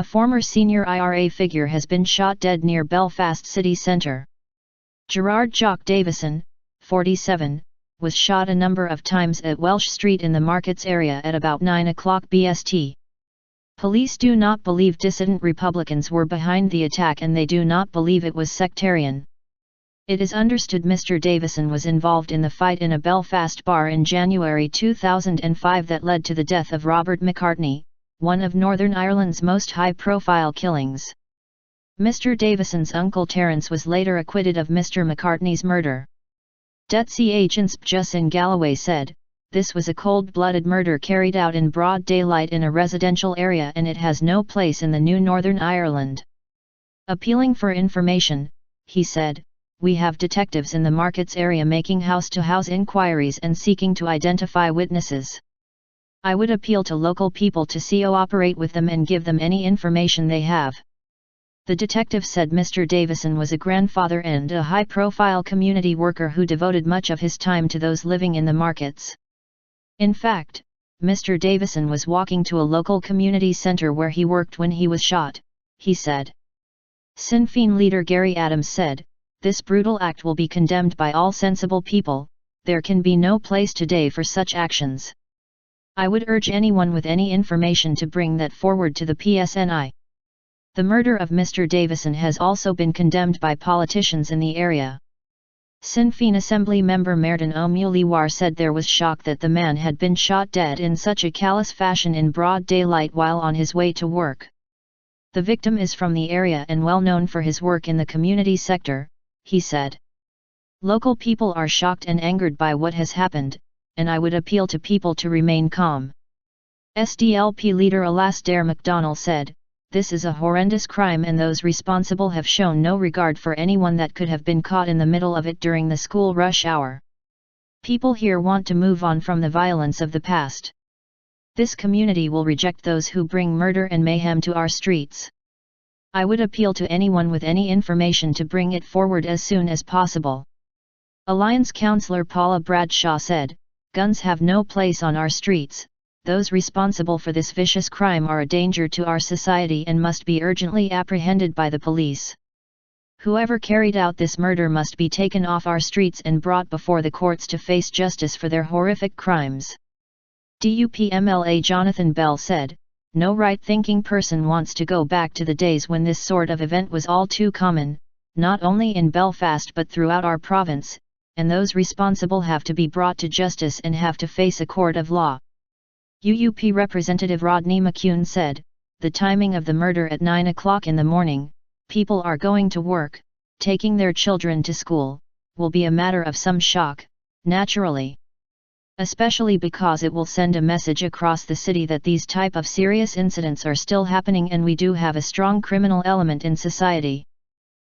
A former senior IRA figure has been shot dead near Belfast city centre. Gerard Jock Davison, 47, was shot a number of times at Welsh Street in the Markets area at about 9 o'clock BST. Police do not believe dissident Republicans were behind the attack, and they do not believe it was sectarian. It is understood Mr Davison was involved in the fight in a Belfast bar in January 2005 that led to the death of Robert McCartney, one of Northern Ireland's most high-profile killings. Mr Davison's uncle Terence was later acquitted of Mr McCartney's murder. Insp Justyn Galloway said, "This was a cold-blooded murder carried out in broad daylight in a residential area, and it has no place in the new Northern Ireland." Appealing for information, he said, "We have detectives in the Markets area making house-to-house inquiries and seeking to identify witnesses. I would appeal to local people to cooperate with them and give them any information they have." The detective said Mr Davison was a grandfather and a high-profile community worker who devoted much of his time to those living in the markets. In fact, Mr Davison was walking to a local community centre where he worked when he was shot, he said. Sinn Féin leader Gerry Adams said, "This brutal act will be condemned by all sensible people. There can be no place today for such actions. I would urge anyone with any information to bring that forward to the PSNI." The murder of Mr Davison has also been condemned by politicians in the area. Sinn Féin Assembly member Mairead O'Mulley said there was shock that the man had been shot dead in such a callous fashion in broad daylight while on his way to work. The victim is from the area and well known for his work in the community sector, he said. "Local people are shocked and angered by what has happened, and I would appeal to people to remain calm." SDLP leader Alasdair MacDonnell said, "This is a horrendous crime and those responsible have shown no regard for anyone that could have been caught in the middle of it during the school rush hour. People here want to move on from the violence of the past. This community will reject those who bring murder and mayhem to our streets. I would appeal to anyone with any information to bring it forward as soon as possible." Alliance councillor Paula Bradshaw said, "Guns have no place on our streets. Those responsible for this vicious crime are a danger to our society and must be urgently apprehended by the police. Whoever carried out this murder must be taken off our streets and brought before the courts to face justice for their horrific crimes." DUP MLA Jonathan Bell said, "No right-thinking person wants to go back to the days when this sort of event was all too common, not only in Belfast but throughout our province, and those responsible have to be brought to justice and have to face a court of law." UUP Representative Rodney McCune said, "The timing of the murder at 9 o'clock in the morning, people are going to work, taking their children to school, will be a matter of some shock, naturally. Especially because it will send a message across the city that these type of serious incidents are still happening and we do have a strong criminal element in society."